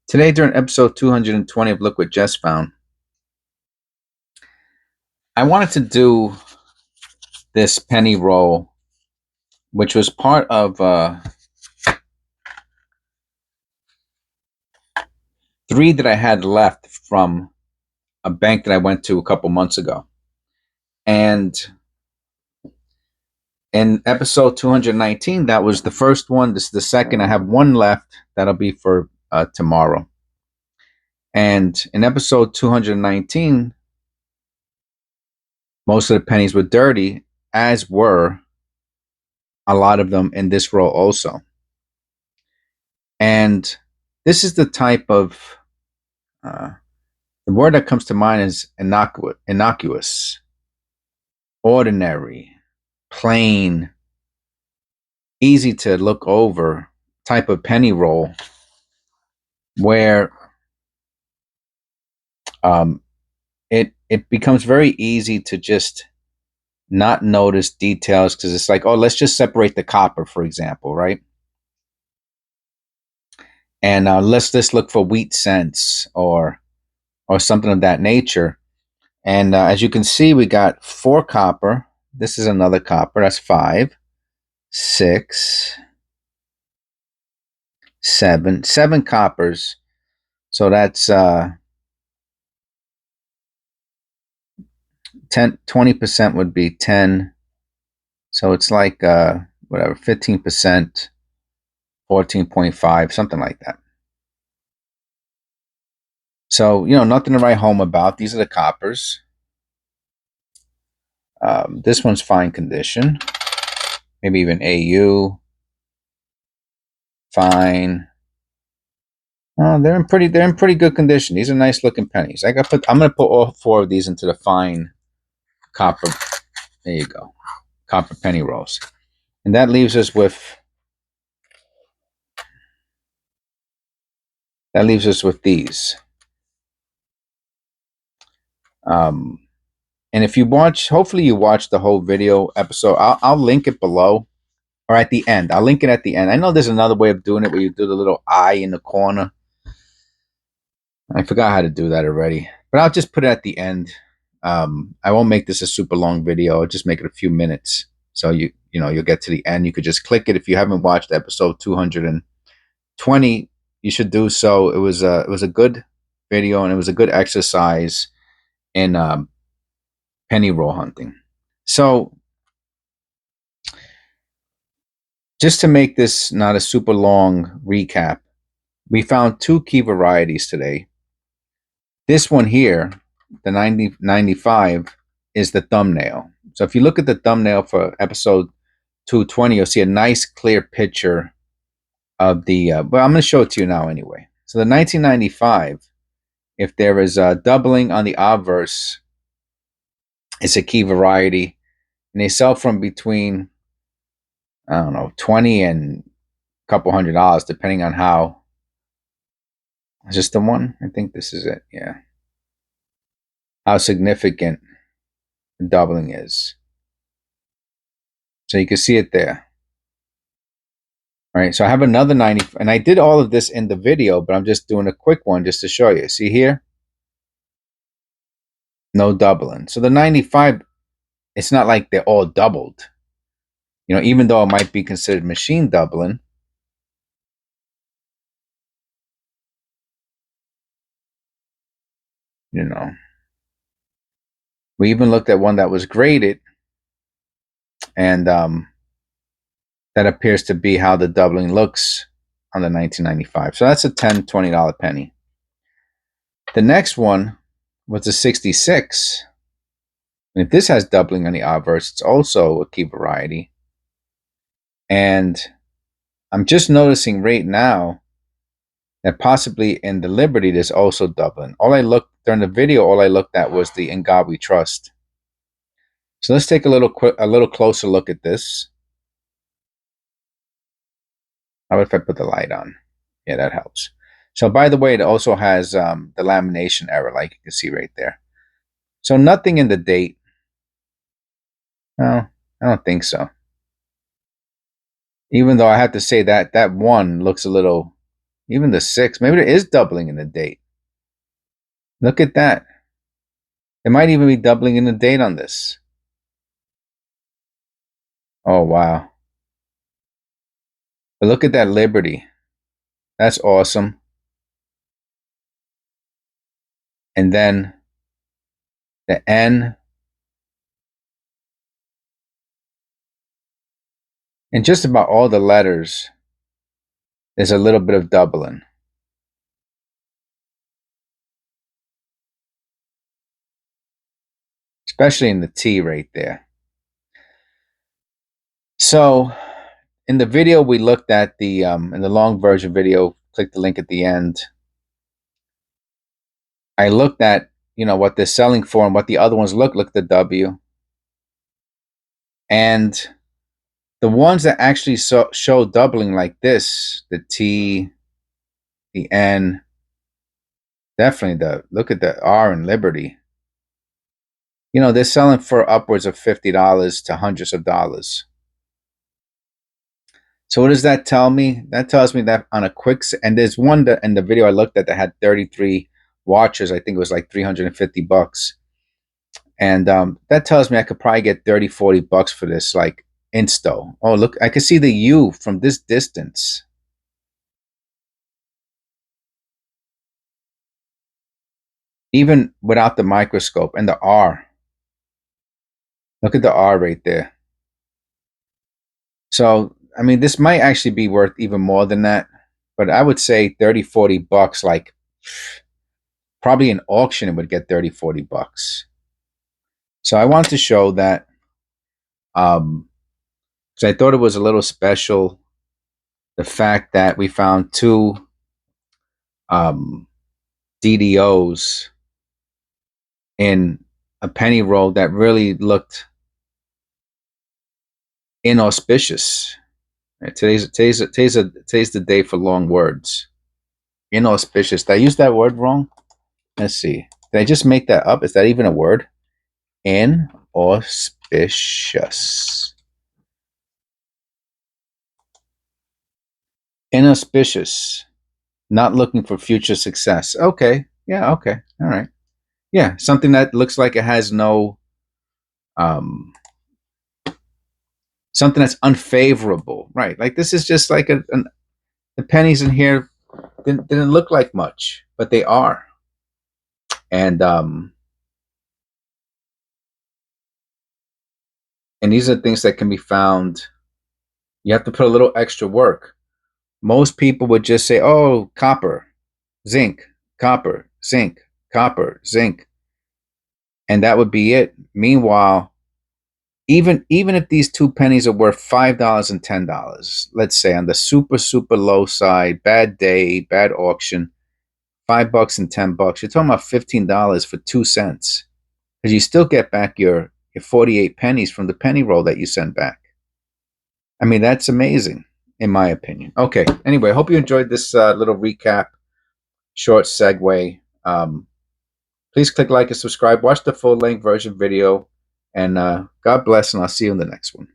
Today, during episode 220 of Look What Jess Found, I wanted to do this penny roll, which was part of 3 that I had left from a bank that I went to a couple months ago. And in episode 219, that was the first one. This is the second. I have 1 left. That'll be for tomorrow. And in episode 219, most of the pennies were dirty, as were a lot of them in this roll also. And this is the type of the word that comes to mind is innocuous, ordinary, plain, easy to look over type of penny roll where it becomes very easy to just not notice details, because it's like, oh, let's just separate the copper, for example, right? And let's just look for wheat cents or something of that nature. And as you can see, we got 4 copper. This is another copper. That's 5, 6, 7 coppers. So that's 20% would be 10. So it's like whatever, 15%, 14.5, something like that. So, nothing to write home about. These are the coppers. This one's fine condition. Maybe even AU. Fine. Oh, they're in pretty good condition. These are nice looking pennies. I'm gonna put all 4 of these into the fine copper. There you go. Copper penny rolls. And that leaves us with these. And if you watch, hopefully you watch the whole video episode. I'll link it below or at the end. I'll link it at the end. I know there's another way of doing it where you do the little eye in the corner. I forgot how to do that already, but I'll just put it at the end. I won't make this a super long video. I'll just make it a few minutes. So you'll get to the end. You could just click it. If you haven't watched episode 220, you should do so. It was a good video, and it was a good exercise in penny roll hunting. So just to make this not a super long recap, we found 2 key varieties today. This one here, the 9095, is the thumbnail. So if you look at the thumbnail for episode 220, you'll see a nice clear picture of the, well, I'm going to show it to you now anyway. So the 1995, if there is a doubling on the obverse, it's a key variety, and they sell from between, I don't know, $20 and a couple $100, depending on how. Is this the one? I think this is it. Yeah. How significant the doubling is. So you can see it there. All right. So I have another 90, and I did all of this in the video, but I'm just doing a quick one just to show you. See here? No doubling. So the 95, it's not like they're all doubled. Even though it might be considered machine doubling. We even looked at one that was graded, and that appears to be how the doubling looks on the 1995. So that's a $10, $20 penny. The next one was a 66. And if this has doubling on the obverse, it's also a key variety. And I'm just noticing right now that possibly in the Liberty, there's also doubling. During the video, all I looked at was the In God We Trust. So let's take a little closer look at this. How about if I put the light on? Yeah, that helps. So by the way, it also has the lamination error, like you can see right there. So nothing in the date. No, I don't think so. Even though I have to say that one looks a little Even the 6. Maybe it is doubling in the date. Look at that. It might even be doubling in the date on this. Oh, wow. But look at that Liberty. That's awesome. And then the N. And just about all the letters, there's a little bit of doubling. Especially in the T right there. So in the video we looked at the in the long version video, click the link at the end. I looked at, what they're selling for and what the other ones look at the W. And the ones that actually show doubling like this, the T, the N, definitely look at the R in Liberty. They're selling for upwards of $50 to hundreds of dollars. So what does that tell me? That tells me that on a quick, and there's one that in the video I looked at that had 33 watches. I think it was like $350. And that tells me I could probably get 30, 40 bucks for this, like insto. Oh, look, I can see the U from this distance. Even without the microscope. And the R. Look at the R right there. So, I mean, this might actually be worth even more than that. But I would say 30, 40 bucks, like probably an auction, it would get 30, 40 bucks. So I want to show that, because I thought it was a little special, the fact that we found two DDOs in a penny roll that really looked inauspicious. Today's the day for long words. Inauspicious. Did I use that word wrong? Let's see. Did I just make that up? Is that even a word? Inauspicious. Inauspicious. Not looking for future success. Okay. Yeah, okay. All right. Yeah, something that looks like it has no something that's unfavorable. Right. Like this is just like the pennies in here didn't look like much, but they are. And these are things that can be found. You have to put a little extra work. Most people would just say, oh, copper, zinc, copper, zinc, copper, zinc. And that would be it. Meanwhile, even if these two pennies are worth $5 and $10, let's say on the super, super low side, bad day, bad auction, $5 and $10, you're talking about $15 for 2 cents. Because you still get back your 48 pennies from the penny roll that you sent back. I mean, that's amazing, in my opinion. Okay, anyway, I hope you enjoyed this little recap, short segue. Please click like and subscribe. Watch the full-length version video. And God bless, and I'll see you in the next one.